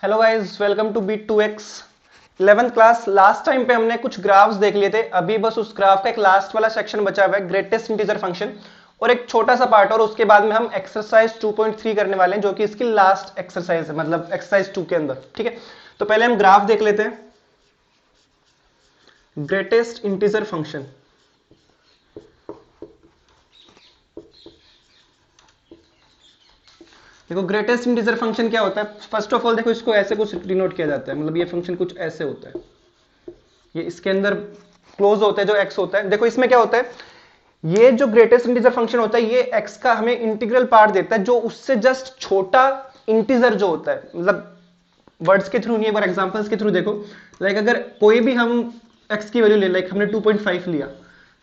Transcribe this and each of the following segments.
Hello guys, welcome to beat 2x 11th class. Last time पे हमने कुछ graphs देख लिए थे। अभी बस उस ग्राफ का एक लास्ट वाला सेक्शन बचा हुआ है, ग्रेटेस्ट इंटीजर फंक्शन, और एक छोटा सा पार्ट, और उसके बाद में हम एक्सरसाइज 2.3 करने वाले हैं, जो कि इसकी लास्ट एक्सरसाइज है, मतलब एक्सरसाइज 2 के अंदर। ठीक है, तो पहले हम ग्राफ देख लेते हैं। ग्रेटेस्ट इंटीजर फंक्शन, देखो ग्रेटेस्ट इंटीजर फंक्शन क्या होता है। फर्स्ट ऑफ ऑल देखो, इसको ऐसे कुछ डिनोट किया जाता है, मतलब ये फंक्शन कुछ ऐसे होता है, ये इसके अंदर क्लोज होता है जो x होता है। देखो इसमें क्या होता है, ये जो ग्रेटेस्ट इंटीजर फंक्शन होता है, ये x का हमें इंटीग्रल पार्ट देता है, जो उससे जस्ट छोटा इंटीजर जो होता है, मतलब वर्ड्स के थ्रू नहीं, एक बार एग्जांपल्स के थ्रू देखो। लाइक अगर कोई भी हम x की वैल्यू ले, लाइक हमने 2.5 लिया,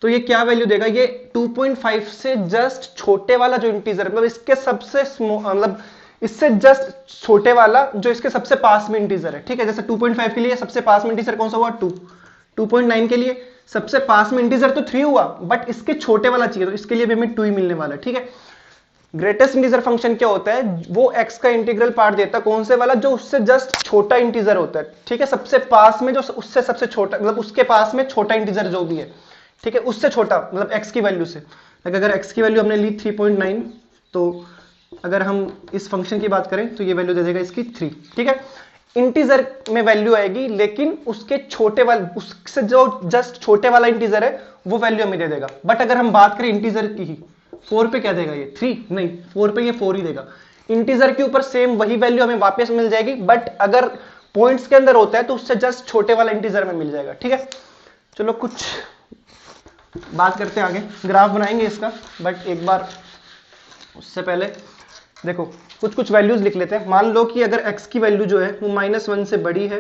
तो ये क्या वैल्यू देगा, ये 2.5 से जस्ट छोटे वाला जो इंटीजर, मतलब इसके सबसे मतलब इससे जस्ट छोटे वाला जो इसके सबसे पास में इंटीजर है। ठीक है, जैसे 2.5 के लिए सबसे पास में इंटीजर कौन सा हुआ, 2। 2.9 के लिए सबसे पास में इंटीजर तो 3 हुआ, बट इसके छोटे वाला चाहिए, तो इसके लिए भी हमें 2 ही मिलने वाला है। ठीक है, ग्रेटेस्ट इंटीजर फंक्शन क्या होता है, वो x का इंटीग्रल पार्ट देता है, कौन से वाला, जो उससे जस्ट छोटा इंटीजर होता है। ठीक है, सबसे पास में, जो उससे सबसे छोटा, मतलब उसके पास में छोटा इंटीजर जो भी है, ठीक है, उससे छोटा, मतलब x की वैल्यू से। अगर x की वैल्यू हमने ली 3.9, तो अगर हम इस फंक्शन की बात करें तो ये वैल्यू दे देगा इसकी 3। ठीक है, इंटीजर में वैल्यू आएगी, लेकिन उसके छोटे वाले, उससे जो जस्ट छोटे वाला इंटीजर है वो वैल्यू हमें दे देगा। बट अगर हम बात करें इंटीजर की ही, 4 पे क्या देगा, ये 3 नहीं, 4 पे ये 4 ही देगा। इंटीजर के ऊपर सेम वही वैल्यू हमें वापस मिल जाएगी, बट अगर पॉइंट्स के अंदर होता है तो उससे जस्ट छोटे वाला इंटीजर में मिल जाएगा। ठीक है, चलो कुछ बात करते हैं आगे, ग्राफ बनाएंगे इसका, बट एक बार उससे पहले देखो कुछ वैल्यूज लिख लेते हैं। मान लो कि अगर x की वैल्यू जो है वो -1 से बड़ी है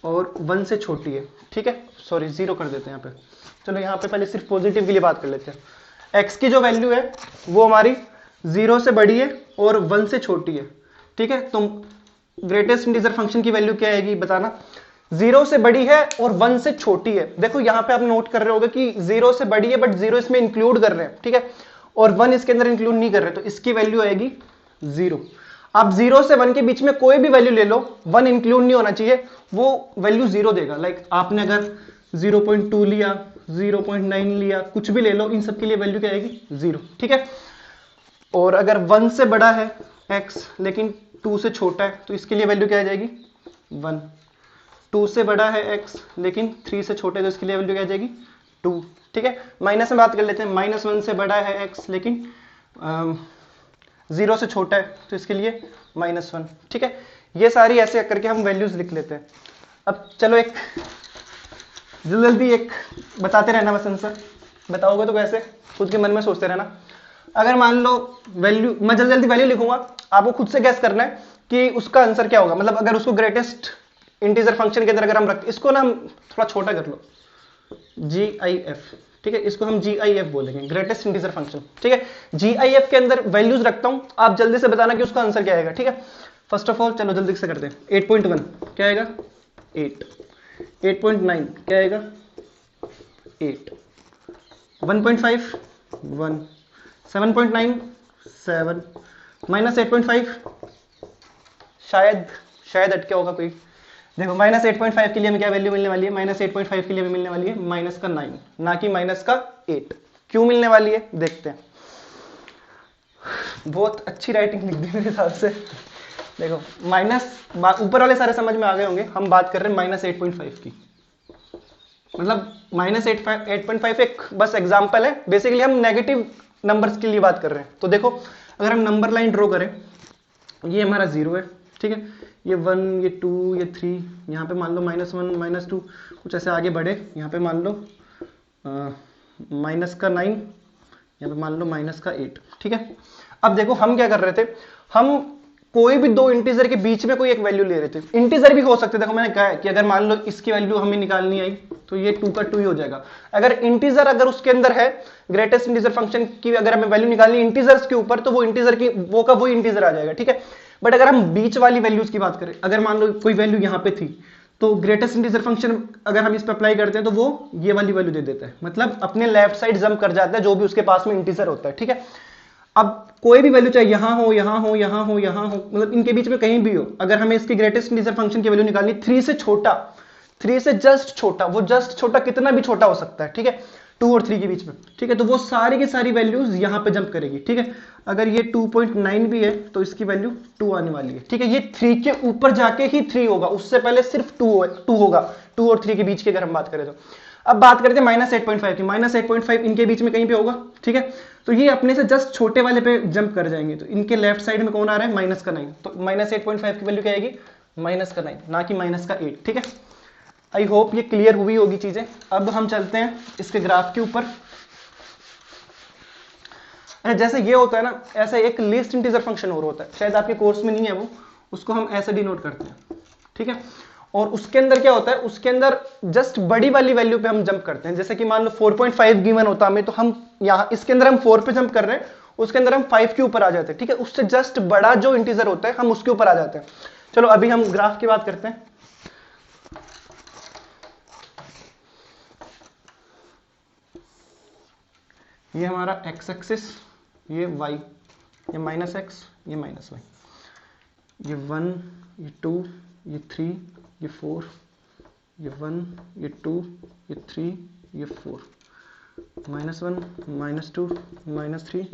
और 1 से छोटी है। ठीक है, सॉरी 0 कर देते हैं यहाँ पे। चलो यहाँ पे पहले सिर्फ पॉजिटिव के लिए बात कर लेते हैं। x की जो वैल्यू है वो हमारी 0 से बड़ी है और 1 से छोटी है। ठीक है, तो ग्रेटेस्ट इंटीजर फंक्शन की वैल्यू क्या आएगी बताना। 0 से बड़ी है और 1 से छोटी है। देखो यहाँ पे आप नोट कर रहे होगे कि 0 से बड़ी है, बट 0 इसमें इंक्लूड कर रहे हैं। ठीक है, और 1 इसके अंदर इंक्लूड नहीं कर रहे, तो इसकी वैल्यू आएगी 0। आप 0 से 1 के बीच में कोई भी वैल्यू ले लो, 1 इंक्लूड नहीं होना चाहिए, वो वैल्यू 0 देगा। लाइक आपने अगर 0.2 लिया, 0.9 लिया, कुछ भी ले लो, इन सब के लिए वैल्यू क्या आएगी, 0। ठीक है, और अगर 1 से बड़ा है x लेकिन 2 से छोटा है, तो इसके लिए वैल्यू क्या आ जाएगी, 1। 2 से बड़ा है x लेकिन 3 से छोटा है, तो इसके लिए वैल्यू क्या आ जाएगी, 2। ठीक है, माइनस में बात कर लेते हैं। -1 से बड़ा है x लेकिन 0 से छोटा है, तो इसके लिए -1। ठीक है, ये सारी ऐसे करके हम वैल्यूज लिख लेते हैं। अब चलो एक जल्दी एक बताते रहना, बस आंसर बताओगे तो कैसे, खुद के मन में सोचते रहना। अगर मान लो वैल्यू, मैं जल्दी जल्दी वैल्यू लिखूंगा, आपको खुद से गैस करना है कि उसका आंसर क्या होगा। मतलब अगर उसको ग्रेटेस्ट इंटीजर फंक्शन के अंदर अगर हम रखते, इसको ना हम थोड़ा छोटा कर लो, GIF। ठीक है, इसको हम GIF बोलेंगे, ग्रेटेस्ट इंटीजर फंक्शन। ठीक है, GIF के अंदर वैल्यूज रखता हूं, आप जल्दी से बताना कि उसका आंसर क्या आएगा। ठीक है, फर्स्ट ऑफ ऑल चलो जल्दी से करते हैं। 8.1 क्या आएगा, 8। 8.9 क्या आएगा, 8। 1.5 1। 7.9 7। -8.5 शायद अटके होगा कोई। देखो -8.5 के लिए हमें क्या वैल्यू मिलने वाली है, -8.5 के लिए हमें मिलने वाली है -9, ना कि -8। क्यों मिलने वाली है देखते हैं। बहुत अच्छी राइटिंग लिख दी मेरे हिसाब से। देखो माइनस, ऊपर वाले सारे समझ में आ गए होंगे, हम बात कर रहे हैं -8.5 की। मतलब -8.5 एक बस एग्जांपल है, बेसिकली हम नेगेटिव नंबर्स के लिए बात कर रहे हैं। तो देखो अगर हम नंबर लाइन ड्रॉ करें, ये हमारा 0 है। ठीक है, ये 1, ये 2, ये 3, यहाँ पे मान लो -1 -2, कुछ ऐसे आगे बढ़े, यहाँ पे मान लो -9, यहाँ पे मान लो -8। ठीक है, अब देखो हम क्या कर रहे थे, हम कोई भी दो इंटीजर के बीच में कोई एक वैल्यू ले रहे थे। इंटीजर भी हो सकते, देखो मैंने कहा है कि अगर मान लो इसकी वैल्यू हमें निकालनी आई, तो ये 2 का 2 ही हो जाएगा। अगर इंटीजर अगर उसके अंदर है, ग्रेटेस्ट इंटीजर फंक्शन की अगर हमें वैल्यू निकालनी इंटीजर्स के ऊपर, तो वो इंटीजर की वो का वही इंटीजर आ जाएगा। ठीक है, बट अगर हम बीच वाली वैल्यूज की बात करें, अगर मान लो कोई वैल्यू यहाँ पे थी, तो ग्रेटेस्ट इंटीजर फंक्शन अगर हम इस पर अप्लाई करते हैं, तो वो ये वाली वैल्यू दे देता है, मतलब अपने लेफ्ट साइड जंप कर जाता है जो भी उसके पास में इंटीजर होता है। ठीक है, अब कोई भी वैल्यू चाहे यहां हो, यहां हो, यहां हो, यहां हो, मतलब इनके बीच में कहीं भी हो, अगर हमें इसकी ग्रेटेस्ट इंटीजर फंक्शन की वैल्यू निकालनी 3 से छोटा, 3 से जस्ट छोटा, वो जस्ट छोटा कितना भी छोटा हो सकता है, ठीक है, 2 और 3 के बीच में, ठीक है, तो वो सारी की सारी वैल्यूज यहां पे जंप करेगी, ठीक है। अगर ये 2.9 भी है तो इसकी वैल्यू 2 आने वाली है, ठीक है। ये 3 के ऊपर जाके ही 3 होगा, उससे पहले सिर्फ 2 होगा, 2 और 3 के बीच की अगर हम बात करें तो। अब बात करते हैं -8.5 की, -8.5 इनके बीच में कहीं पे होगा, ठीक है, तो ये अपने से जस्ट छोटे वाले पे जंप कर जाएंगे, तो इनके लेफ्ट साइड में कौन आ रहा है, -9, तो -8.5 की वैल्यू क्या आएगी, -9, ना कि -8, ठीक है। आई होप ये क्लियर हुई होगी चीजें। अब हम चलते हैं इसके ग्राफ के ऊपर। जैसे ये होता है ना, ऐसा एक लीस्ट इंटीजर फंक्शन और होता है, शायद आपके कोर्स में नहीं है वो, उसको हम ऐसे डिनोट करते हैं, ठीक है। और उसके अंदर क्या होता है, उसके अंदर जस्ट बड़ी वाली वैल्यू पे हम जंप करते हैं, जैसे कि मान लो 4.5 गिवन होता हमें, तो हम यहाँ इसके अंदर हम 4 पे जंप कर रहे हैं, उसके अंदर हम 5 के ऊपर आ जाते हैं, ठीक है, उससे जस्ट बड़ा जो इंटीजर होता है हम उसके ऊपर आ जाते हैं। चलो अभी हम ग्राफ की बात करते हैं। ये हमारा x एक्सिस, ये y, ये -x, ये -y, ये 1, ये 2, ये 3, ये 4, ये 1, ये 2, ये 3, ये 4, -1, -2, -3,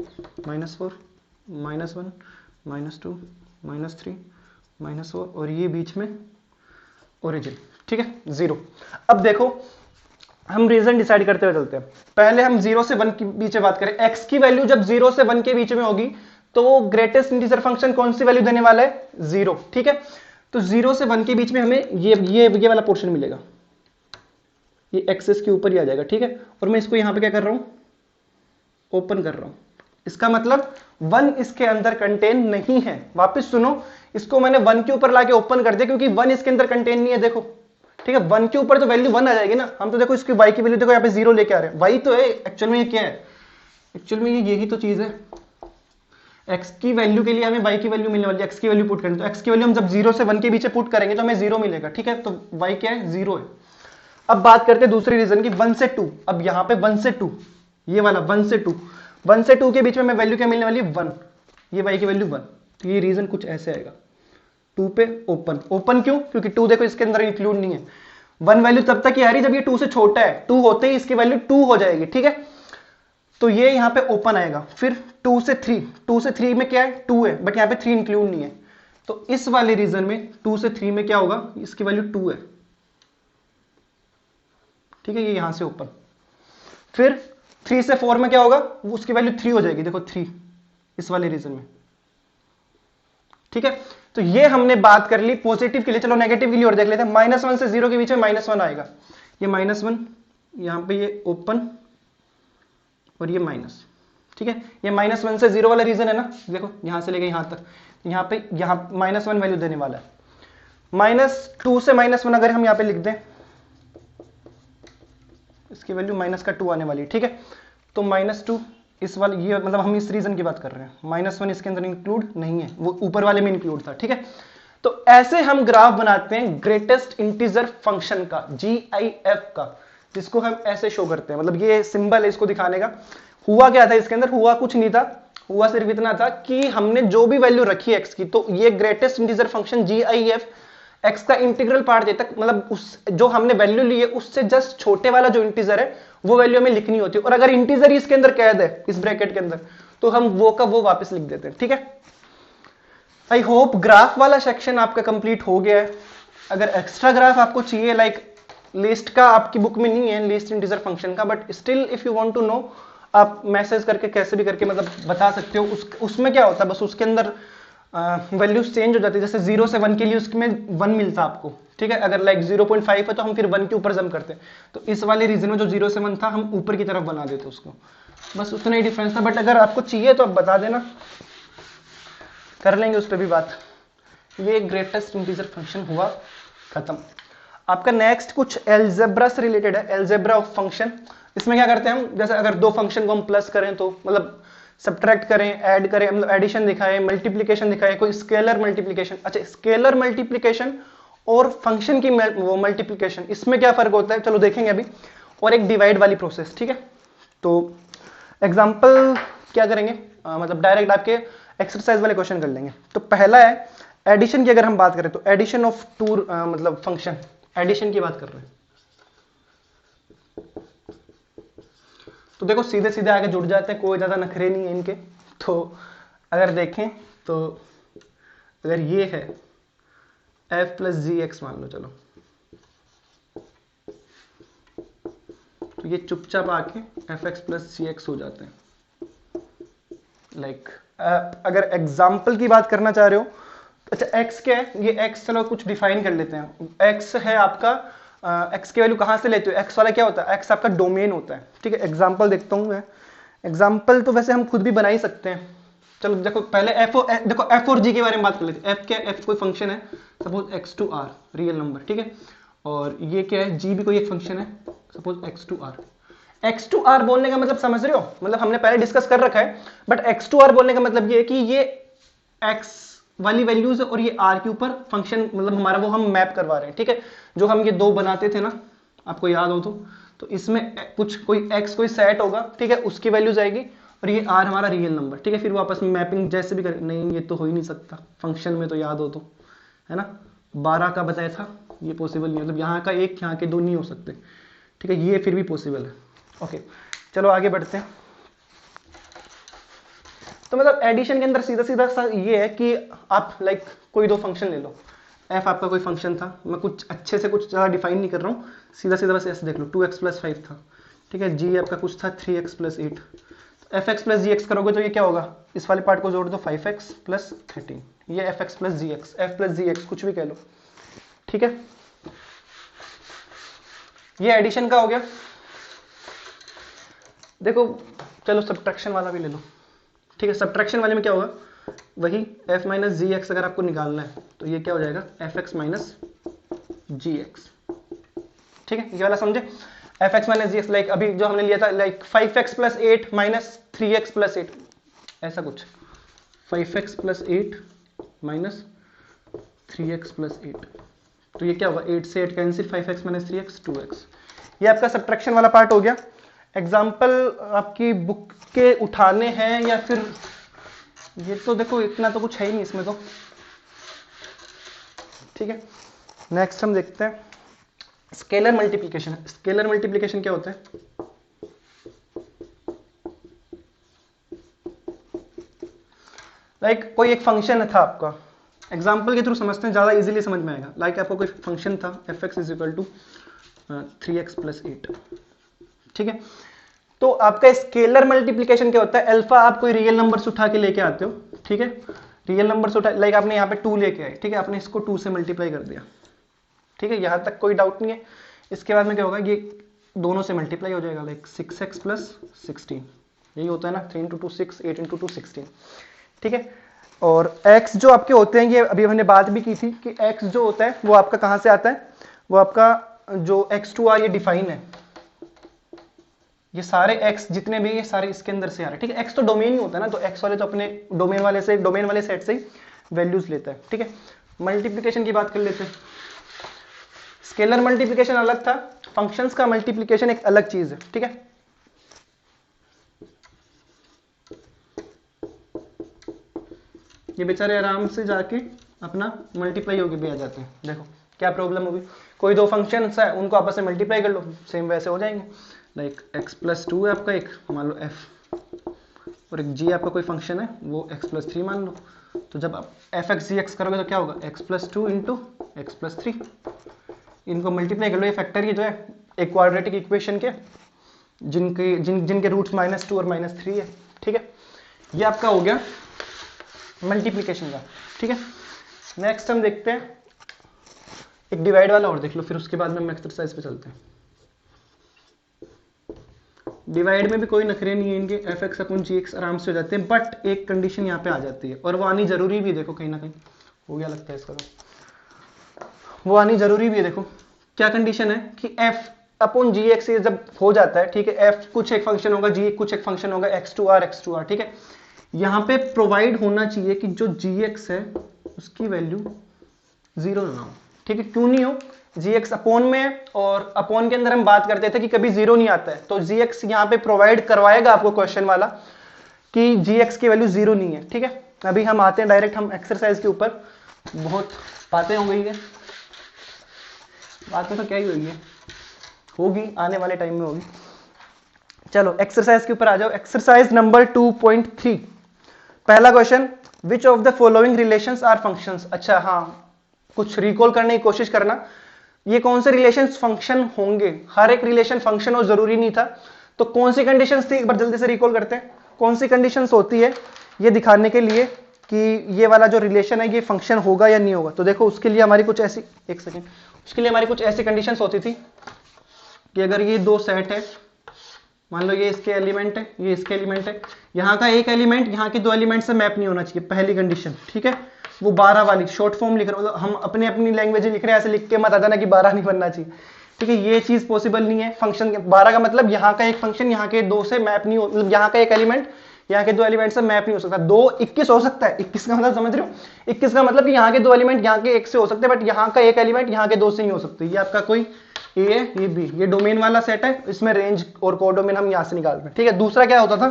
-4, -1, -2, -3, -4, और ये बीच में ओरिजिन, ठीक है, 0। अब देखो हम रीजन डिसाइड करते हुए चलते हैं। पहले हम 0 से 1 के बीच में बात करें, x की वैल्यू जब 0 से 1 के बीच में होगी तो ग्रेटेस्ट इंटीजर फंक्शन कौन सी वैल्यू देने वाला है, 0, ठीक है। तो 0 से 1 के बीच में हमें ये वाला पोर्शन मिलेगा, ये एक्सेस के ऊपर ही आ जाएगा, ठीक है। और मैं इसको यहां पे क्या कर रहा हूं, ओपन कर रहा हूं, इसका मतलब 1 इसके अंदर कंटेन नहीं है। वापस सुनो, इसको मैंने 1 के ऊपर लाके ओपन कर दिया क्योंकि 1 इसके अंदर कंटेन नहीं है, देखो, ठीक है। 1 के ऊपर तो वैल्यू 1 आ जाएगी ना, हम तो देखो इसकी y की वैल्यू देखो यहाँ पे 0 लेके आ रहे हैं, y तो है एक्चुअल में, ये क्या है, एक्चुअल में यही तो चीज है। x की वैल्यू के लिए हमें y की वैल्यू मिलने वाली है, x की वैल्यू पुट करेंगे तो x की वैल्यू हम जब 0 से 1 के बीच पुट करेंगे तो हमें 0 मिलेगा, ठीक है, तो y क्या है, 0 है। अब बात करते हैं दूसरी रीजन की, 1 से 2। अब यहाँ पे 1 से 2, ये वाला 1 से 2, 1 से 2 के बीच में हमें वैल्यू क्या मिलने वाली है, 1, ये y की वैल्यू 1, तो ये रीजन कुछ ऐसे आएगा, 2 पे ओपन। ओपन क्यों, क्योंकि 2 देखो इसके अंदर इंक्लूड नहीं है। 1 वैल्यू तब तक ही आ रही जब ये 2 से छोटा है, 2 होते ही इसकी वैल्यू 2 हो जाएगी, ठीक है। तो ये यहां पे ओपन आएगा। फिर 2 से 3, 2 से 3 में क्या है, 2 है, बट यहां पे 3 इंक्लूड नहीं है, तो इस वाले रीजन में 2 से 3 में क्या होगा, इसकी वैल्यू 2 है, ठीक है, ये यहां से ओपन। फिर 3 से 4 में क्या होगा, उसकी वैल्यू 3 हो जाएगी, देखो 3 इस वाले रीजन में, ठीक है। तो ये हमने बात कर ली पॉजिटिव के लिए। चलो नेगेटिव के लिए और देख लेते हैं। -1 से 0 के बीच में -1 आएगा, ये -1, यहां पे ये ओपन और ये माइनस, ठीक है। ये -1 से 0 वाला रीजन है ना, देखो यहां से लेके यहां तक, यहां पे यहां -1 वैल्यू देने वाला है। -2 से -1 अगर हम यहां पे लिख दें, इसकी वैल्यू -2 आने वाली है, ठीक है। तो -2 इस वाले, ये मतलब हम इस रीजन की बात कर रहे हैं, -1 इसके अंदर इंक्लूड नहीं है, वो ऊपर वाले में इंक्लूड था, ठीक है। तो ऐसे हम ग्राफ बनाते हैं ग्रेटेस्ट इंटीजर फंक्शन का, GIF का, जिसको हम ऐसे शो करते हैं, मतलब ये सिंबल है इसको दिखाने का। हुआ क्या था इसके अंदर, हुआ कुछ नहीं था, हुआ सिर्फ इतना था कि हमने जो भी वैल्यू रखी x की, तो ये greatest integer function GIF x का इंटीग्रल पार्ट देता, मतलब उस जो हमने वैल्यू ली है उससे जस्ट छोटे वाला जो इंटीजर है वो वैल्यू हमें लिखनी होती है। और अगर इंटीजर ही इसके अंदर कैद है, इस ब्रैकेट के अंदर, तो हम वो का वो वापस लिख देते हैं, ठीक है। आई होप ग्राफ वाला सेक्शन आपका कंप्लीट हो गया है। अगर एक्स्ट्रा ग्राफ आपको चाहिए, लाइक लिस्ट का आपकी बुक में नहीं है, लिस्ट इंटीजर फंक्शन का, but still if you want to know, आप मैसेज करके कैसे भी करके मतलब बता सकते हो। उसमें क्या होता है, बस उसके अंदर वैल्यूज चेंज हो जाती है। जैसे 0 से 1 के लिए उसमें 1 मिलता आपको, ठीक है। अगर लाइक 0.5 है तो हम फिर 1 के ऊपर जम करते हैं, तो इस वाले रीजन में जो 0 से 1 था हम ऊपर की तरफ बना देते उसको, बस उतना ही डिफरेंस था। बट अगर आपको चाहिए तो आप बता देना, कर लेंगे उस पर भी बात। ये ग्रेटेस्ट इंटीजर फंक्शन हुआ खत्म। आपका नेक्स्ट कुछ एल्जेब्रा से रिलेटेड है, एल्जेब्रा ऑफ फंक्शन। इसमें क्या करते हैं हम, जैसे अगर दो फंक्शन को हम प्लस करें तो मतलब सब्ट्रैक्ट करें, ऐड करें, मतलब एडिशन दिखाएं, मल्टीप्लिकेशन दिखाएं, कोई स्केलर मल्टीप्लिकेशन। अच्छा, स्केलर मल्टीप्लिकेशन और फंक्शन की वो मल्टीप्लिकेशन, इसमें क्या फर्क होता है, चलो देखेंगे अभी। और एक डिवाइड वाली प्रोसेस, ठीक है। तो एग्जांपल क्या करेंगे, मतलब डायरेक्ट आपके एक्सरसाइज वाले क्वेश्चन कर लेंगे। तो पहला है एडिशन की, अगर हम बात करें तो एडिशन ऑफ टू मतलब फंक्शन, एडिशन की बात कर रहे हैं। तो देखो सीधे सीधे आगे जुड़ जाते हैं, कोई ज्यादा नखरे नहीं है इनके। तो अगर देखें तो अगर ये है f प्लस जी एक्स मान लो, चलो तो ये चुपचाप आके एफ एक्स प्लस जी एक्स हो जाते हैं। लाइक अगर एग्जाम्पल की बात करना चाह रहे हो, अच्छा x क्या है, ये x चलो कुछ डिफाइन कर लेते हैं। x है आपका x की वैल्यू कहां से लेते हो, x वाला क्या होता है, x आपका डोमेन होता है, ठीक है। एग्जाम्पल देखता हूं मैं, एग्जाम्पल तो वैसे हम खुद भी बना ही सकते हैं। चलो देखो पहले देखो f और g के बारे में बात कर लेते हैं। f क्या है, f कोई फंक्शन है, suppose x to r real number, ठीक है। और ये क्या है, g भी कोई एक फंक्शन है, suppose x to r। x to r बोलने का मतलब समझ रहे हो, मतलब हमने पहले डिस्कस कर रखा है, बट x टू r बोलने का मतलब ये है कि ये x वाली वैल्यूज और ये r के ऊपर फंक्शन, मतलब हमारा वो हम मैप करवा रहे हैं, ठीक है। जो हम ये दो बनाते थे ना, आपको याद हो तो इसमें कुछ कोई x कोई सेट होगा, ठीक है, उसकी वैल्यूज आएगी, और ये r हमारा रियल नंबर, ठीक है। फिर वो आपस में मैपिंग जैसे भी कर, नहीं ये तो हो ही नहीं सकता फंक्शन में, तो याद हो तो, है ना, 12 का बताया था, ये पॉसिबल नहीं, मतलब यहाँ का एक यहाँ के दो नहीं हो सकते, ठीक है, ये फिर भी पॉसिबल है। ओके चलो आगे बढ़ते हैं। तो मतलब एडिशन के अंदर सीधा सीधा सा ये है कि आप लाइक कोई दो फंक्शन ले लो, f आपका कोई फंक्शन था, मैं कुछ अच्छे से कुछ ज़्यादा डिफाइन नहीं कर रहा हूँ, सीधा सीधा बस ऐसे देख लो, 2x प्लस 5 था, ठीक है, g आपका कुछ था 3x प्लस 8, तो fx प्लस gx करोगे तो ये क्या होगा, इस वाले पार्ट को जोड़ दो 5x प्लस 13, ये fx plus gx, f plus gx कुछ भी कह लो, ठीक है। ये एडिशन का हो गया। देखो चलो सब्ट्रैक्शन वाला भी ले लो, ठीक है। सब्ट्रैक्शन वाले में क्या होगा, वही f माइनस जी एक्स अगर आपको निकालना है तो ये क्या हो जाएगा, एफ एक्स माइनस जी एक्स, ठीक है, ये वाला समझे, एफ एक्स माइनस जी एक्स। लाइक अभी जो हमने लिया था, like 5x plus 8 minus 3x plus 8, ऐसा कुछ, 5x plus 8 minus 3x plus 8, तो ये क्या होगा, 8 से 8 cancel, 5x minus 3x 2x, ये आपका सब्ट्रैक्शन वाला पार्ट हो गया। एग्जाम्पल आपकी बुक के उठाने हैं या फिर ये तो देखो इतना तो कुछ है ही नहीं इसमें तो, ठीक है। नेक्स्ट हम देखते हैं स्केलर मल्टीप्लिकेशन। स्केलर मल्टीप्लिकेशन क्या होता है, लाइक कोई एक फंक्शन था आपका, एग्जाम्पल के थ्रू समझते हैं, ज्यादा इजीली समझ में आएगा। लाइक आपको कोई फंक्शन था f x is equal to 3x plus 8, ठीक है। तो आपका स्केलर मल्टीप्लिकेशन क्या होता है, अल्फा आप कोई रियल नंबर से उठा के लेके आते हो, ठीक है, रियल नंबर से उठा, लाइक आपने यहाँ पे 2 लेके आए, ठीक है, आपने इसको 2 से मल्टीप्लाई कर दिया, ठीक है, यहां तक कोई डाउट नहीं है। इसके बाद में क्या होगा, ये दोनों से मल्टीप्लाई हो जाएगा, लाइक 6x प्लस 16, यही होता है ना, 3 × 2 6, 8 × 2 16, ठीक है। और x जो आपके होते हैं, ये अभी हमने बात भी की थी कि x जो होता है वो आपका कहां से आता है, वो आपका जो x2r ये डिफाइन है, ये सारे x जितने भी ये सारे इसके अंदर से आ रहे हैं, ठीक है। x तो डोमेन ही होता है ना, तो x वाले तो अपने डोमेन वाले सेट से ही वैल्यूज लेता है, ठीक है। मल्टीप्लिकेशन की बात कर लेते हैं। स्केलर मल्टीप्लिकेशन अलग था, फंक्शंस का मल्टीप्लिकेशन एक अलग चीज है, ठीक है। ये बेचारे आराम से जाके अपना मल्टीप्लाई होके भी आ जाते हैं। देखो क्या प्रॉब्लम होगी, कोई दो फंक्शंस है उनको आपस में मल्टीप्लाई कर लो, सेम वैसे हो जाएंगे। लाइक x प्लस 2 है आपका एक, मान लो f, और एक g आपका कोई फंक्शन है वो x प्लस 3 मान लो, तो जब आप एफ एक्स जी एक्स करोगे तो क्या होगा, x plus 2 into x plus 3, इनको मल्टीप्लाई कर लो। ये फैक्टर ये जो है एक क्वाड्रेटिक इक्वेशन के जिनके रूट्स -2 और -3 है, ठीक है। ये आपका हो गया मल्टीप्लिकेशन का, ठीक है। नेक्स्ट हम देखते हैं एक डिवाइड वाला और देख लो, फिर उसके बाद में हम एक्सरसाइज पे चलते हैं। डिवाइड में भी कोई नखरे नहीं है इनके, एफ एक्स अपन जी एक्स आराम से हो जाते हैं, बट एक कंडीशन यहाँ पे आ जाती है और वो आनी जरूरी भी है। देखो कहीं ना कहीं हो गया लगता है इसका, वो आनी जरूरी भी है। देखो क्या कंडीशन है कि एफ अपॉन जी एक्स जब हो जाता है, ठीक है, एफ कुछ एक फंक्शन होगा, जी कुछ एक फंक्शन होगा, एक्स टू आर, ठीक है। यहाँ पे प्रोवाइड होना चाहिए कि जो जी एक्स है उसकी वैल्यू 0 ना हो, ठीक है। क्यों नहीं हो, जी एक्स अपॉन में, और अपॉन के अंदर हम बात करते थे कि कभी 0 नहीं आता है, तो जी एक्स यहाँ पे प्रोवाइड करवाएगा आपको क्वेश्चन वाला कि gx की वैल्यू 0 नहीं है। ठीक है, अभी हम आते हैं डायरेक्ट हम एक्सरसाइज के ऊपर। बहुत बातें हो गई है, बातें तो क्या ही हुई है, होगी आने वाले टाइम में होगी। चलो एक्सरसाइज के ऊपर आ जाओ। एक्सरसाइज नंबर 2.3, पहला question, which of the following relations are functions. अच्छा हाँ, कुछ रिकॉल करने की कोशिश करना, ये कौन से रिलेशंस फंक्शन होंगे। हर एक रिलेशन फंक्शन हो जरूरी नहीं था, तो कौन सी कंडीशंस थी एक बार जल्दी से रिकॉल करते हैं। कौन सी कंडीशंस होती है ये दिखाने के लिए कि ये वाला जो रिलेशन है ये फंक्शन होगा या नहीं होगा। तो देखो उसके लिए हमारी कुछ ऐसी, एक सेकेंड, उसके लिए हमारी कुछ ऐसी कंडीशंस होती थी कि अगर ये दो सेट है, मान लो ये इसके एलिमेंट है, ये इसके एलिमेंट है, यहाँ का एक एलिमेंट यहाँ के दो एलिमेंट से मैप नहीं होना चाहिए, पहली कंडीशन। ठीक है, वो 12 वाली शॉर्ट फॉर्म लिख रहे हो, हम अपने अपनी लैंग्वेज लिख रहे हैं, ऐसे लिख के मत आ जाना कि 12 नहीं बनना चाहिए। ठीक है, ये चीज पॉसिबल नहीं है। फंक्शन 12 का मतलब यहाँ का एक फंक्शन यहाँ के दो से मैप नहीं हो, मतलब यहाँ का एक एलिमेंट यहाँ के दो एलिमेंट से मैप नहीं हो सकता। 2 21 हो सकता है, 21 का मतलब समझ रहे हो, 21 का मतलब यहाँ के दो एलिमेंट यहाँ के एक से हो सकते हैं, बट यहाँ का एक एलिमेंट यहाँ के दो से नहीं हो सकते। ये आपका कोई ए है, ये बी, ये डोमेन वाला सेट है, इसमें रेंज और कोडोमेन हम यहाँ से निकालते हैं। ठीक है, दूसरा क्या होता था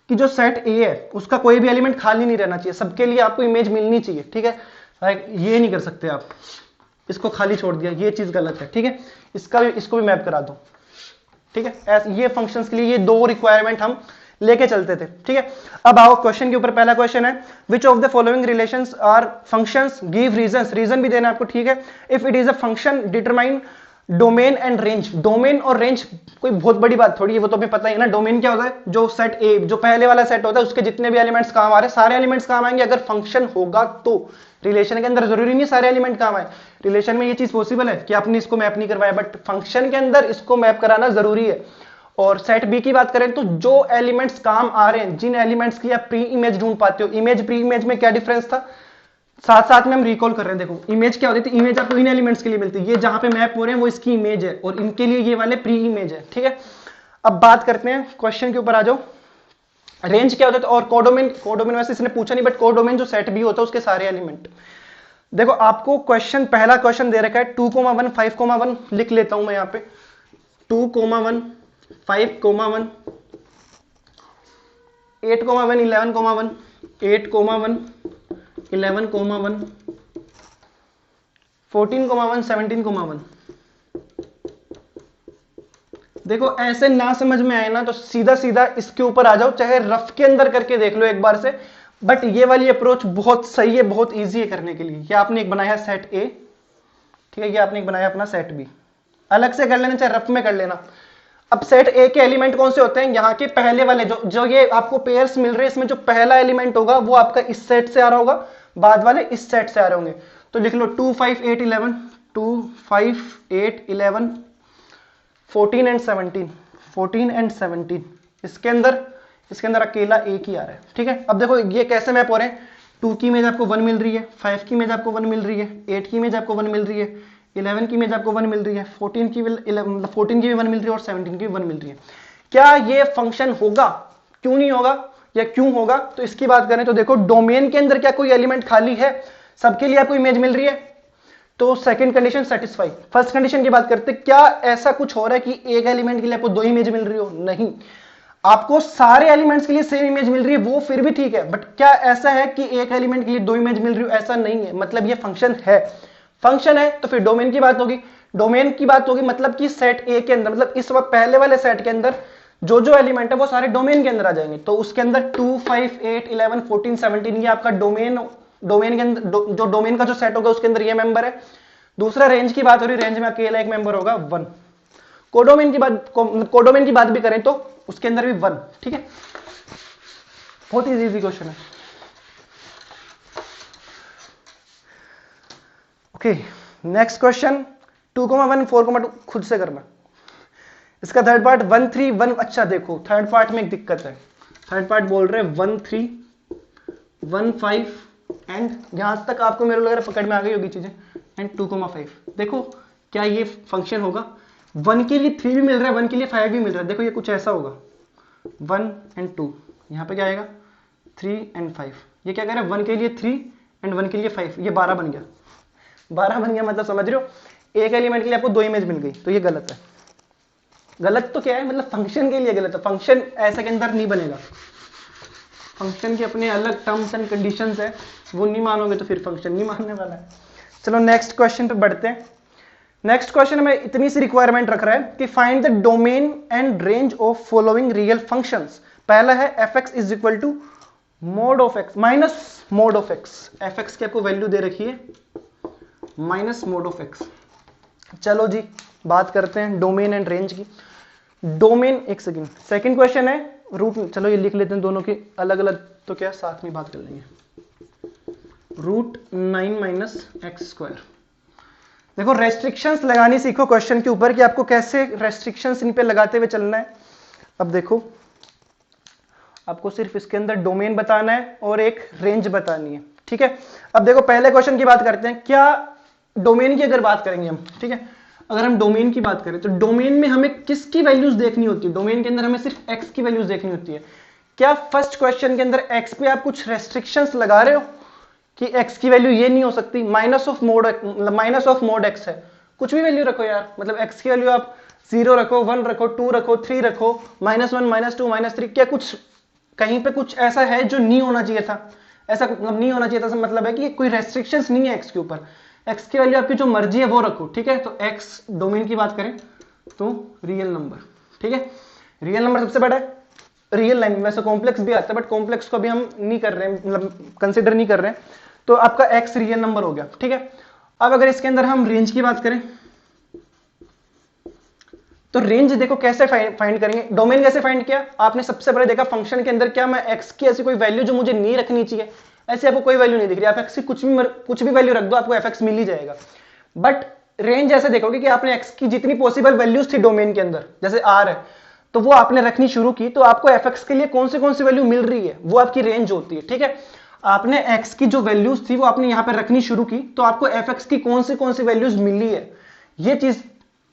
कि जो सेट ए है उसका कोई भी एलिमेंट खाली नहीं रहना चाहिए, सबके लिए आपको इमेज मिलनी चाहिए। ठीक है, ये नहीं कर सकते आप, इसको खाली छोड़ दिया, ये चीज गलत है। ठीक है, इसको भी मैप करा दो। ठीक है, ये फंक्शंस के लिए ये दो रिक्वायरमेंट हम लेके चलते थे। ठीक है, अब आओ क्वेश्चन के ऊपर। पहला क्वेश्चन है, which of the following relations are functions, give reasons, reason भी देना आपको। ठीक है, if it is a function determine domain and range. Domain और रेंज कोई बहुत बड़ी बात थोड़ी है, वो तो हमें पता ही है ना। डोमेन क्या होता है, जो सेट ए, जो पहले वाला सेट होता है उसके जितने भी एलिमेंट्स काम आ रहे हैं, सारे एलिमेंट्स काम आएंगे अगर फंक्शन होगा तो। रिलेशन के अंदर जरूरी नहीं सारे एलिमेंट काम आए, रिलेशन में ये चीज पॉसिबल है कि आपने इसको मैप नहीं करवाया, बट फंक्शन के अंदर इसको मैप कराना जरूरी है। और सेट बी की बात करें तो जो एलिमेंट्स काम आ रहे हैं, जिन एलिमेंट्स की आप प्री इमेज ढूंढ पाते हो, इमेज प्री इमेज में क्या डिफरेंस था, साथ साथ में हम रिकॉल कर रहे हैं। देखो इमेज क्या होती थी, इमेज आपको इन एलिमेंट्स के लिए मिलती है, ये जहां पे मैप हो रहे हैं वो इसकी इमेज है, और इनके लिए ये वाले प्री इमेज है। ठीक है, अब बात करते हैं क्वेश्चन के ऊपर आ जाओ। रेंज क्या होता है, और कोडोमेन, कोडोमेन वैसे इसने पूछा नहीं, बट कोडोमेन जो सेट बी होता है उसके सारे एलिमेंट। देखो आपको क्वेश्चन, पहला क्वेश्चन दे रखा है 2,1 5,1, लिख लेता हूं मैं यहाँ पे 2,1 5,1 8,1 11,1 8,1 11,1 14,1 17,1। देखो ऐसे ना समझ में आए ना तो सीधा सीधा इसके ऊपर आ जाओ, चाहे रफ के अंदर करके देख लो एक बार से, बट ये वाली अप्रोच बहुत सही है, बहुत इजी है करने के लिए। ये आपने एक बनाया सेट ए, ठीक है, ये आपने एक बनाया अपना सेट बी, अलग से कर लेना चाहे रफ में कर लेना। अब सेट ए के एलिमेंट कौन से होते हैं, यहाँ के पहले वाले जो ये आपको पेयर्स मिल रहे हैं, इसमें जो पहला एलिमेंट होगा वो आपका इस सेट से आ रहा होगा, बाद वाले इस सेट से आ रहे होंगे। तो लिख लो 2 5 8 11 2 5 8 11 14 एंड 17 14 एंड 17। इसके अंदर अकेला एक ही आ रहा है। ठीक है, अब देखो ये कैसे मैप हो रहे हैं, 2 की इमेज आपको 1 मिल रही है, 5 की इमेज आपको 1 मिल रही है, 8 की इमेज आपको 1 मिल रही है, 11 की इमेज आपको 1 मिल रही है, 14 की भी 1 मिल रही है और 17 की भी 1 मिल रही है। क्या ये फंक्शन होगा, क्यों नहीं होगा या क्यों होगा, तो इसकी बात करें तो देखो डोमेन के अंदर क्या कोई एलिमेंट खाली है, सबके लिए आपको इमेज मिल रही है, तो second condition satisfy. First condition की बात करते, क्या ऐसा कुछ हो रहा है कि एक एलिमेंट के लिए आपको 2 इमेज मिल रही हो, नहीं, आपको सारे एलिमेंट्स के लिए सेम इमेज मिल रही है, वो फिर भी ठीक है, बट क्या ऐसा है कि एक एलिमेंट के लिए 2 इमेज मिल रही हो, ऐसा नहीं है, मतलब ये फंक्शन है। फंक्शन है तो फिर डोमेन की बात होगी, डोमेन की बात होगी मतलब कि सेट ए के अंदर, मतलब इस वक्त पहले वाले सेट के अंदर जो जो एलिमेंट है वो सारे डोमेन के अंदर आ जाएंगे। तो उसके अंदर 2 5 8 11 14 17 ये आपका डोमेन के अंदर, जो डोमेन का जो सेट होगा उसके अंदर ये मेंबर है। दूसरा रेंज की बात हो रही, रेंज में अकेला एक मेंबर होगा 1। कोडोमेन की बात भी करें तो उसके अंदर भी 1। ठीक है, बहुत ही इजी क्वेश्चन है। ओके, नेक्स्ट क्वेश्चन 2,1 4,2 खुद से करना। इसका थर्ड पार्ट 1 3 1। अच्छा देखो थर्ड पार्ट में एक दिक्कत है, थर्ड पार्ट बोल रहे हैं 1 3 1 5 एंड यहां तक आपको मेरे लग रहा है पकड़ में आ गई होगी चीजें, एंड 2,5। देखो क्या ये फंक्शन होगा, 1 के लिए 3 भी मिल रहा है, 1 के लिए 5 भी मिल रहा है। देखो ये कुछ ऐसा होगा 1 एंड 2, यहां पे क्या आएगा 3 एंड 5। ये क्या कह रहा है 1 के लिए 3 एंड 1 के लिए 5, ये 12 बन गया। 12 बन गया मतलब समझ रहे हो, एक एलिमेंट के लिए आपको 2 इमेज मिल गई, तो ये गलत है। गलत तो क्या है, मतलब फंक्शन के लिए गलत है, फंक्शन ऐसे के अंदर नहीं बनेगा। फंक्शन के अपने अलग टर्म्स एंड कंडीशंस है, वो नहीं मानोगे तो फिर फंक्शन नहीं मानने वाला है। चलो नेक्स्ट क्वेश्चन पे बढ़ते हैं। नेक्स्ट क्वेश्चन में इतनी सी रिक्वायरमेंट रख रहा है कि find the domain and range of following real functions. पहला है f x is equal to mod of x minus mod of x. F x की आपको वैल्यू दे रखी है माइनस मोड ऑफ एक्स। चलो जी बात करते हैं डोमेन एंड रेंज की। डोमेन, एक सेकेंड, सेकेंड क्वेश्चन है रूट, चलो ये लिख लेते हैं दोनों की अलग अलग, तो क्या साथ में बात कर लेंगे। Root 9 minus x square. देखो रेस्ट्रिक्शंस लगानी सीखो क्वेश्चन के ऊपर कि आपको कैसे रेस्ट्रिक्शंस इन पे लगाते हुए चलना है। अब देखो आपको सिर्फ इसके अंदर डोमेन बताना है और एक रेंज बतानी है, ठीक है। अब देखो पहले क्वेश्चन की बात करते हैं। क्या डोमेन की अगर बात करेंगे हम, ठीक है, अगर हम डोमेन की बात करें तो डोमेन में हमें किसकी वैल्यूज देखनी होती है? डोमेन के अंदर हमें सिर्फ एक्स की वैल्यूज देखनी होती है। क्या फर्स्ट क्वेश्चन के अंदर एक्स पे आप कुछ रेस्ट्रिक्शंस लगा रहे हो कि एक्स की वैल्यू ये नहीं हो सकती, माइनस ऑफ मोड एक्स है, कुछ भी वैल्यू रखो यार, मतलब एक्स की वैल्यू आप 0 रखो, 1 रखो, 2 रखो, 3 रखो, -1 -2 -3, क्या कुछ कहीं पे कुछ ऐसा है जो नहीं होना चाहिए था? ऐसा मतलब नहीं होना चाहिए था, मतलब है कि कोई रेस्ट्रिक्शंस नहीं है एक्स के ऊपर, एक्स की वैल्यू आपकी जो मर्जी है वो रखो, ठीक है। तो एक्स डोमेन की बात करें तो रियल नंबर, ठीक है, रियल नंबर सबसे बड़ा है। रियल लाइन वैसे कॉम्प्लेक्स भी आता है बट कॉम्प्लेक्स को भी हम नहीं कर रहे हैं, मतलब कंसिडर नहीं कर रहे हैं, तो आपका एक्स रियल नंबर हो गया, ठीक है। अब अगर इसके अंदर हम रेंज की बात करें तो रेंज देखो कैसे फाइंड करेंगे, डोमेन कैसे फाइंड किया आपने? सबसे पहले देखा फंक्शन के अंदर क्या मैं एक्स की ऐसी कोई वैल्यू जो मुझे नहीं रखनी चाहिए, ऐसे आपको कोई वैल्यू नहीं दिख रही, आप एक्स की कुछ भी वैल्यू रख दो आपको एफ एक्स मिल ही जाएगा। बट रेंज ऐसे देखोगे कि आपने एक्स की जितनी पॉसिबल वैल्यूज थी डोमेन के अंदर, जैसे आर है तो वो आपने रखनी शुरू की, तो आपको एफ एक्स के लिए कौन सी वैल्यू मिल रही है वो आपकी रेंज होती है, ठीक है। आपने एक्स की जो वैल्यूज थी वो आपने यहां पर रखनी शुरू की, तो आपको एफ एक्स की कौन सी वैल्यूज मिली है, ये चीज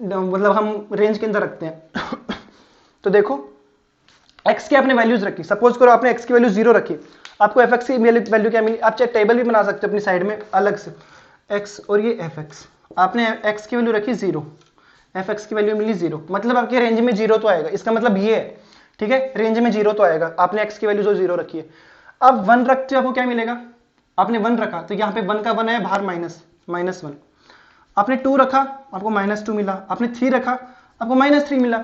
मतलब हम रेंज के अंदर रखते हैं। तो देखो x की आपने वैल्यूज रखी, सपोज करो आपने x की वैल्यू 0 रखी, आपको fx की वैल्यू क्या मिली? आप चाहे टेबल भी बना सकते हो अपनी साइड में अलग से, x और ये fx, आपने x की वैल्यू रखी 0, fx की वैल्यू मिली 0, मतलब आपके रेंज में 0 तो आएगा, इसका मतलब ये है, ठीक है, रेंज में 0 तो आएगा, आपने x की वैल्यू जो 0 रखी है। अब 1 रखते हो आपको क्या मिलेगा? आपने 1 रखा तो यहाँ पे 1 का 1 है बाहर -1, आपने 2 रखा आपको -2 मिला, आपने 3 रखा आपको -3 मिला।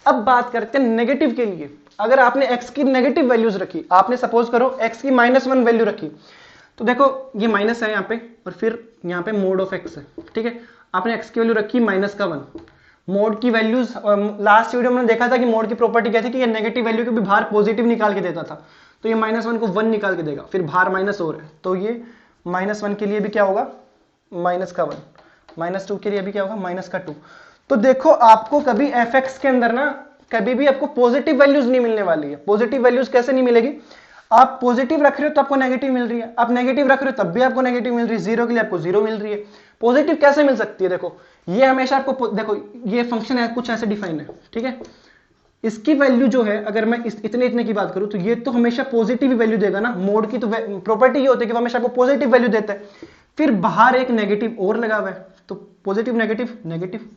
अब बात करते हैं नेगेटिव के लिए। अगर आपने x की नेगेटिव वैल्यूज रखी, आपने सपोज करो x की -1 वैल्यू रखी, तो देखो ये माइनस है यहाँ पे और फिर यहाँ पे मोड ऑफ x है, ठीक है। आपने x की वैल्यू रखी -1, मोड की वैल्यूज, लास्ट वीडियो में देखा था कि मोड की प्रॉपर्टी क्या थी कि ये नेगेटिव वैल्यू के भी बाहर पॉजिटिव निकाल के देता था, तो ये -1 को 1 निकाल के देगा, फिर बाहर माइनस और है, तो ये -1 के लिए भी क्या होगा? -1, -2 के लिए भी क्या होगा? -2। तो देखो आपको कभी एफ एक्स के अंदर ना कभी भी आपको पॉजिटिव वैल्यूज नहीं मिलने वाली है। पॉजिटिव वैल्यूज कैसे नहीं मिलेगी? आप पॉजिटिव रख रहे हो तो आपको नेगेटिव मिल रही है, आप नेगेटिव रख रहे हो तब भी आपको नेगेटिव मिल रही है, 0 के लिए आपको 0 मिल रही है। पॉजिटिव कैसे मिल सकती है? देखो ये हमेशा आपको, देखो ये फंक्शन है कुछ ऐसे डिफाइन है, ठीक है, इसकी वैल्यू जो है अगर मैं इतने की बात करूं तो ये तो हमेशा पॉजिटिव वैल्यू देगा ना, मोड की तो प्रॉपर्टी ये होती है कि वो हमेशा आपको पॉजिटिव वैल्यू देता है, फिर बाहर एक नेगेटिव और लगा हुआ है, तो पॉजिटिव नेगेटिव,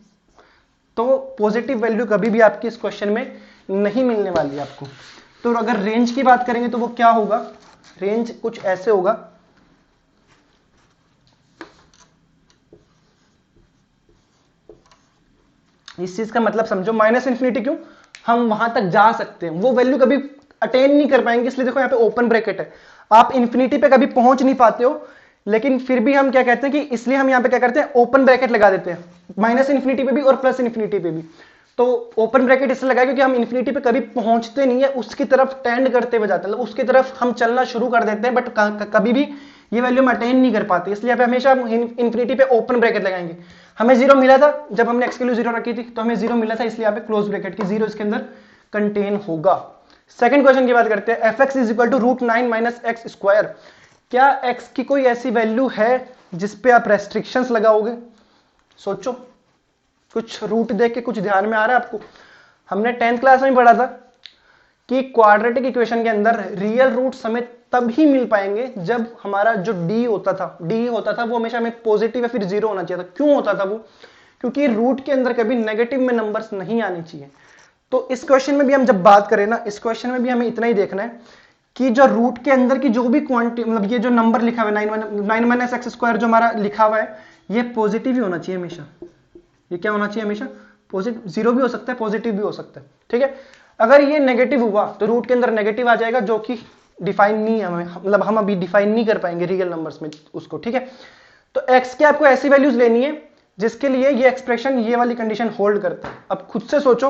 तो पॉजिटिव वैल्यू कभी भी आपकी इस क्वेश्चन में नहीं मिलने वाली आपको। तो अगर रेंज की बात करेंगे तो वो क्या होगा? रेंज कुछ ऐसे होगा, इस चीज का मतलब समझो, -∞ क्यों? हम वहां तक जा सकते हैं, वो वैल्यू कभी अटेन नहीं कर पाएंगे, इसलिए देखो यहाँ पे ओपन ब्रैकेट है, आप इन्फिनिटी पे कभी पहुंच नहीं पाते हो, लेकिन फिर भी हम क्या कहते हैं कि इसलिए हम यहाँ पे क्या करते हैं, ओपन ब्रैकेट लगा देते हैं, -∞ पे भी और +∞ पे भी। तो ओपन ब्रैकेट इसलिए लगाया क्योंकि हम इन्फिनिटी पे कभी पहुंचते नहीं है, उसकी तरफ टेंड करते हुए जाते हैं, उसकी तरफ हम चलना शुरू कर देते हैं, बट कभी भी ये वैल्यू हम अटेन नहीं कर पाते, इसलिए यहाँ पे हमेशा हम इन्फिनिटी पे ओपन ब्रैकेट लगाएंगे। हमें 0 मिला था जब हमने x की वैल्यू 0 रखी थी, तो हमें 0 मिला था, इसलिए यहाँ पे क्लोज ब्रैकेट की 0 इसके अंदर कंटेन होगा। सेकंड क्वेश्चन की बात करते हैं, f x is equal to √9 minus x square. क्या x की कोई ऐसी वैल्यू है जिसपे आप रेस्ट्रिक्शंस लगाओगे? सोचो, कुछ रूट देख के कुछ ध्यान में आ रहा है आपको? हमने 10th क्लास में पढ़ा था कि क्वाड्रेटिक इक्वेशन के अंदर रियल रूट्स हमें तब ही मिल पाएंगे जब हमारा जो डी होता था वो हमेशा हमें पॉजिटिव या फिर 0 होना चाहिए था। क्यों होता था वो? क्योंकि रूट के अंदर कभी नेगेटिव में नंबर्स नहीं आने चाहिए। तो इस क्वेश्चन में भी हम जब बात करें ना, इस क्वेश्चन में भी हमें इतना ही देखना है कि जो रूट के अंदर की जो भी क्वांटिटी, मतलब ये जो नंबर लिखा हुआ है 9 माइनस एक्स स्क्वायर जो हमारा लिखा हुआ है, ये पॉजिटिव ही होना चाहिए हमेशा। ये क्या होना चाहिए हमेशा? पॉजिटिव। जीरो भी हो सकता है, पॉजिटिव भी हो सकता है, ठीक है। अगर ये नेगेटिव हुआ तो रूट के अंदर नेगेटिव आ जाएगा, जो कि डिफाइन नहीं है, मतलब हम अभी डिफाइन नहीं कर पाएंगे रियल नंबर्स में उसको, ठीक है। तो एक्स की आपको ऐसी वैल्यूज लेनी है जिसके लिए ये एक्सप्रेशन, ये वाली कंडीशन होल्ड करता है। अब खुद से सोचो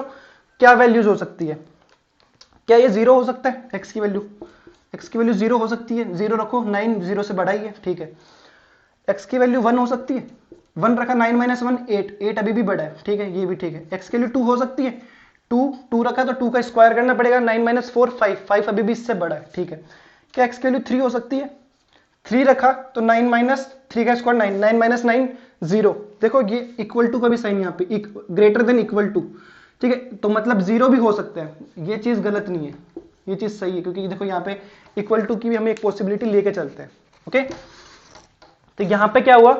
क्या वैल्यूज हो सकती है। क्या ये जीरो हो सकता है? एक्स की वैल्यू जीरो हो सकती है, जीरो रखो, 9 जीरो से बड़ा ही है, ठीक है। एक्स की वैल्यू 1 हो सकती है, 1 रखा, 9 माइनस 1 8, 8 अभी भी बड़ा है, ठीक है, ये भी ठीक है। एक्स के लिए 2 हो सकती है, 2 रखा तो 2 का स्क्वायर करना पड़ेगा, 9 माइनस 4 5, 5 अभी भी इससे बड़ा है, ठीक है। क्या एक्स की वैल्यू 3 हो सकती है? 3 रखा तो 9 माइनस 3 का स्क्वायर 9, 9 माइनस 9 0। देखो ये इक्वल टू का भी साइन यहाँ पे, ग्रेटर देन इक्वल टू, ठीक है। तो मतलब जीरो भी हो सकता है, ये चीज गलत नहीं है, ये चीज सही है, क्योंकि देखो यहाँ पे इक्वल टू की भी हम एक पॉसिबिलिटी लेके चलते हैं, ओके। तो यहाँ पे क्या हुआ,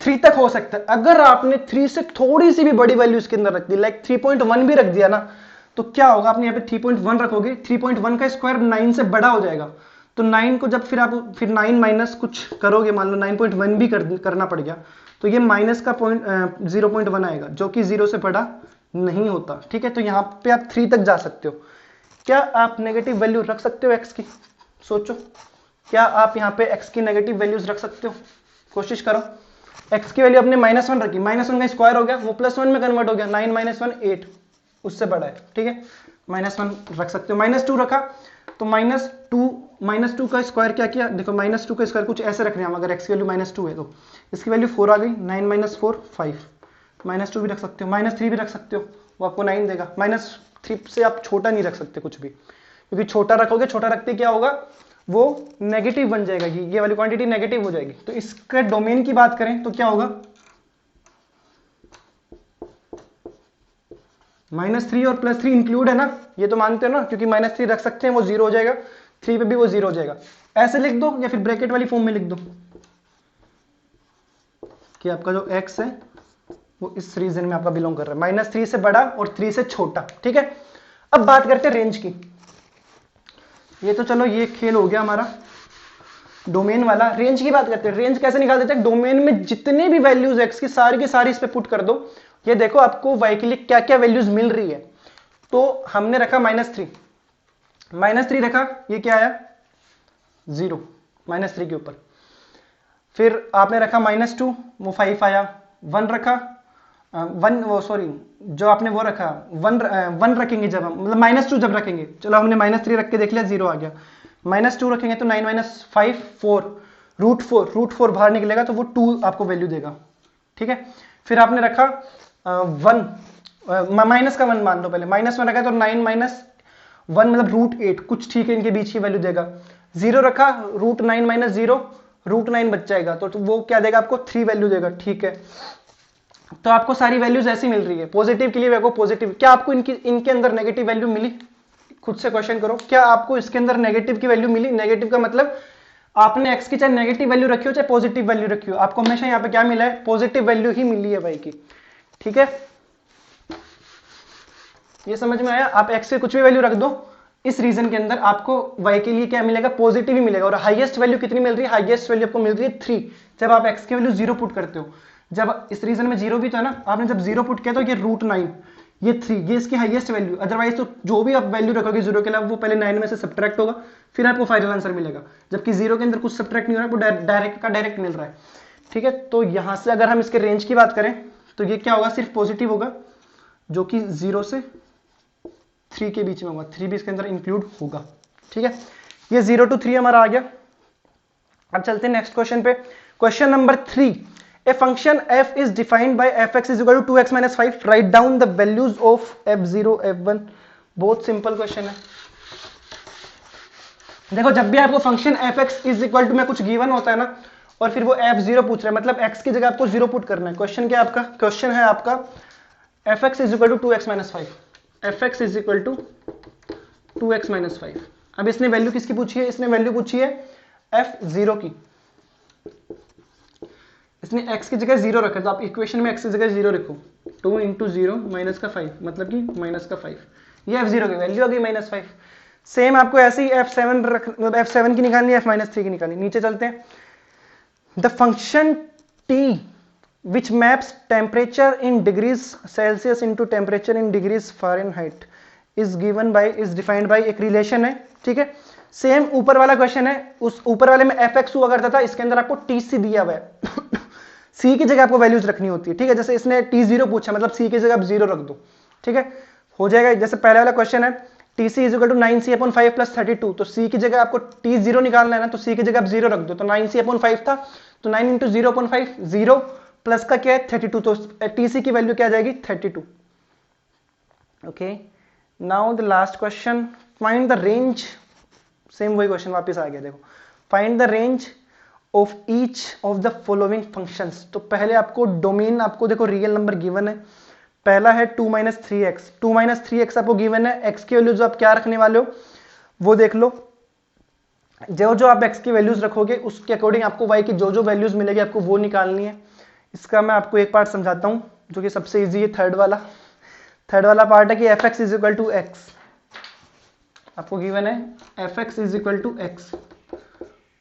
3 तक हो सकता है। अगर आपने 3 से थोड़ी सी भी बड़ी वैल्यू इसके अंदर रख दी, लाइक 3.1 भी रख दिया ना, तो क्या होगा, आपने यहाँ पे 3.1 रखोगे, 3.1 का स्क्वायर 9 से बड़ा हो जाएगा। तो 9 को जब फिर 9 माइनस कुछ करोगे, मान लो 9.1 भी करना पड़ गया, तो ये माइनस का 0.1 आएगा, जो कि 0 से बड़ा नहीं होता, ठीक है। तो यहाँ पे आप 3 तक जा सकते हो। क्या आप नेगेटिव वैल्यू रख सकते हो एक्स की? सोचो, क्या आप यहाँ पे एक्स की नेगेटिव वैल्यूज रख सकते हो? कोशिश करो। एक्स की वैल्यू अपने -1 रखी, -1 का स्क्वायर हो गया, वो +1 में कन्वर्ट हो गया, 9 माइनस 1 8, उससे बड़ा है, ठीक है। -1 रख सकते हो। -2 रखा तो -2 का स्क्वायर क्या किया, देखो -2 का स्क्वायर कुछ ऐसे रख रहे हैं हम, अगर एक्स की वैल्यू -2 है तो इसकी वैल्यू 4 आ गई, 9 माइनस 4 5, -2 भी रख सकते हो, -3 भी रख सकते हो, वो आपको 9 देगा। -3 से आप छोटा नहीं रख सकते कुछ भी, क्योंकि छोटा रखोगे, छोटा रखते क्या होगा, वो नेगेटिव बन जाएगा, ये वाली क्वांटिटी नेगेटिव हो जाएगी। तो इसके डोमेन की बात करें तो क्या होगा, -3 और +3 इंक्लूड है ना, ये तो मानते हो ना, क्योंकि -3 रख सकते हैं, वो 0 हो जाएगा, 3 पे भी वो 0 हो जाएगा। ऐसे लिख दो या फिर ब्रैकेट वाली फॉर्म में लिख दो कि आपका जो x है वो इस रीजन में आपका बिलोंग कर रहा है, -3 से बड़ा और 3 से छोटा, ठीक है। अब बात करते हैं रेंज की। ये तो चलो ये खेल हो गया हमारा डोमेन वाला। रेंज की बात करते हैं। रेंज कैसे निकाल देते हैं, डोमेन में जितने भी वैल्यूज एक्स की सारी इस पे पुट कर दो, ये देखो आपको y के लिए क्या क्या वैल्यूज मिल रही है। तो हमने रखा -3 रखा, ये क्या आया 0 -3 के ऊपर। फिर आपने रखा -2, वो 5 आया। 1 रखा, 1 वो सॉरी जो आपने वो रखा 1 रखेंगे जब हम, मतलब -2 जब रखेंगे, चलो हमने -3 रख के देख लिया, 0 आ गया। -2 रखेंगे तो 9 माइनस 5 4, √4 बाहर निकलेगा तो वो 2 आपको वैल्यू देगा, ठीक है। फिर आपने रखा 1, माइनस का 1 मान लो पहले, -1 रखा तो 9 माइनस 1 मतलब √8, कुछ ठीक है इनके बीच की वैल्यू देगा। 0 रखा, √9 माइनस 0, √9 बच जाएगा, तो वो क्या देगा आपको 3 वैल्यू देगा, ठीक है। तो आपको सारी वैल्यूज ऐसी मिल रही है। पॉजिटिव के लिए आपको पॉजिटिव, क्या आपको इनके अंदर नेगेटिव वैल्यू मिली? खुद से क्वेश्चन करो, क्या आपको इसके अंदर नेगेटिव की वैल्यू मिली? नेगेटिव का मतलब आपने एक्स की चाहे नेगेटिव वैल्यू रखी हो चाहे पॉजिटिव वैल्यू रखी हो, आपको हमेशा यहाँ पे क्या मिला है, पॉजिटिव वैल्यू ही मिली है वाई की, ठीक है। ये समझ में आया? आप एक्स के कुछ भी वैल्यू रख दो इस रीजन के अंदर, आपको वाई के लिए क्या मिलेगा, पॉजिटिव ही मिलेगा। और हाईएस्ट वैल्यू कितनी मिल रही है, हाईएस्ट वैल्यू आपको मिल रही है 3, जब आप एक्स की वैल्यू 0 पुट करते हो। जब इस रीजन में 0 भी था ना, आपने जब 0 पुट किया तो ये √9, ये 3, ये इसकी हाईएस्ट वैल्यू। अदरवाइज तो जो भी आप वैल्यू रखोगे 0 के अलावा, वो पहले 9 में से सब्ट्रैक्ट होगा, फिर आपको फाइनल आंसर मिलेगा। जबकि 0 के अंदर कुछ सब्ट्रैक्ट नहीं हो रहा है, वो डायरेक्ट का डायरेक्ट मिल रहा है, ठीक है। तो यहां से अगर हम इसके रेंज की बात करें तो ये क्या होगा, सिर्फ पॉजिटिव होगा, जो कि 0 से 3 के बीच में होगा, 3 भी इसके अंदर इंक्लूड होगा, ठीक है। ये 0 to 3 हमारा आ गया। अब चलते हैं नेक्स्ट क्वेश्चन पे। Question number 3, a function f is defined by fx is equal to 2x minus 5, write down the values of f0 f1। बहुत सिंपल क्वेश्चन है। देखो जब भी आपको function fx is equal to में कुछ गिवन होता है ना, और फिर वो f0 पूछ रहा है, मतलब x की जगह आपको 0 पुट करना है। क्वेश्चन क्या है आपका, क्वेश्चन है आपका fx is equal to 2x minus 5, fx is equal to 2x minus 5। अब इसने वैल्यू किसकी पूछी है, इसने वैल्यू पूछी है f0 की। इसने x की जगह 0 रखा, तो आप इक्वेशन में x की जगह 0 रखो, 2 × 0 माइनस का 5, मतलब कि -5। ये f0 की वैल्यू आ गई -5। सेम आपको ऐसे ही F7 रख, मतलब F7 की निकालनी है, F-3 की निकालनी। नीचे चलते हैं। The function T which maps temperature in degrees Celsius into temperature in degrees Fahrenheit is given by is defined by एक रिलेशन है, ठीक है। सेम ऊपर वाला क्वेश्चन है, उस ऊपर वाले में fx हुआ करता था, इसके अंदर आपको tc दिया हुआ है c की जगह आपको वैल्यूज रखनी होती है, ठीक है। जैसे इसने t0 पूछा, मतलब c की जगह आप 0 रख दो, ठीक है, हो जाएगा। जैसे पहले वाला क्वेश्चन है tc is equal to 9c/5 plus 32, तो c की जगह आपको t0 निकालना है ना, तो c की जगह आप 0 रख दो, तो 9c/5 था, तो 9 इंटू 0/5 0 प्लस का क्या है 32, तो tc की वैल्यू क्या आ जाएगी 32। Okay, now the last question, find the range, same वही क्वेश्चन वापस आ गया, देखो, find the range of each of the following functions. तो पहले आपको डोमेन, आपको देखो रियल नंबर गिवन है, पहला है 2 - 3x, 2 - 3x आपको गिवन है, x की वैल्यू जो आप क्या रखने वाले हो वो देख लो, जो जो आप x की वैल्यूज रखोगे उसके अकॉर्डिंग आपको y की जो जो वैल्यूज मिलेगी आपको वो निकालनी है। इसका मैं आपको एक पार्ट समझाता हूं जो कि सबसे इजी है, थर्ड वाला पार्ट है कि fx is equal to x, आपको गिवन है fx is equal to x,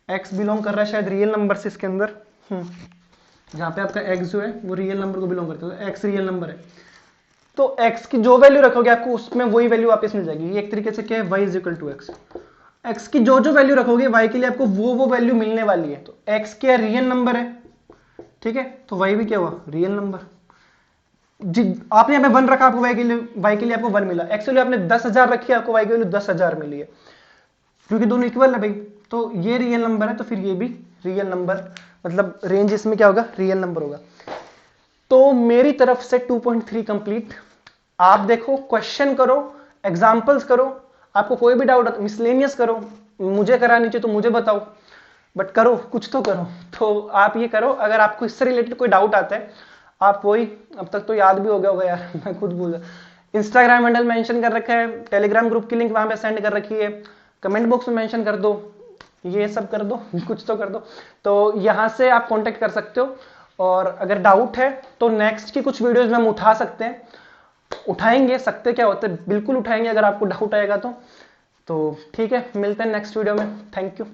x belong कर रहा है शायद रियल नंबर से इसके अंदर, जहां पे आपका x जो है वो रियल नंबर को बिलोंग करता है, तो x रियल नंबर है, तो x की जो वैल्यू रखोगे आपको उसमें वही वैल्यू वापस मिल जाएगी। ये एक तरीके से क्या है, y is equal to x, x की जो जो वैल्यू रखोगे y के लिए आपको वो वैल्यू मिलने वाली है। तो x क्या रियल नंबर है, ठीक है, तो y भी क्या हुआ रियल नंबर। आपने यहाँ पे 1 रखा, आपको y के लिए आपको 1 मिला, x के लिए आपने 10,000 रखी, आपको y के लिए 10,000 मिली है, क्योंकि दोनों इक्वल है भाई, तो ये रियल नंबर है, तो फिर ये भी रियल नंबर, मतलब रेंज इसमें क्या होगा रियल नंबर होगा। तो मेरी तरफ से 2.3 कंप्लीट। आप देखो, क्वेश्चन करो, एग्जांपल्स करो, आपको कोई भी डाउट मिसलेनियस करो, मुझे करा नीचे तो मुझे बताओ, बट करो, कुछ तो करो। तो आप ये करो, अगर आपको इससे रिलेटेड कोई डाउट आता है आप वही, अब तक तो याद भी हो गया होगा यार मैं खुद भूल गया, इंस्टाग्राम हैंडल मेंशन कर रखा है, टेलीग्राम ग्रुप की लिंक वहां पे सेंड कर रखी है, कमेंट बॉक्स में मेंशन कर दो, ये सब कर दो कुछ तो कर दो, तो यहां से आप कांटेक्ट कर सकते हो। और अगर डाउट है तो नेक्स्ट की कुछ वीडियोस में हम उठा सकते हैं, उठाएंगे, सकते क्या होते हैं, बिल्कुल उठाएंगे अगर आपको डाउट आएगा तो ठीक है, मिलते हैं नेक्स्ट वीडियो में, थैंक यू।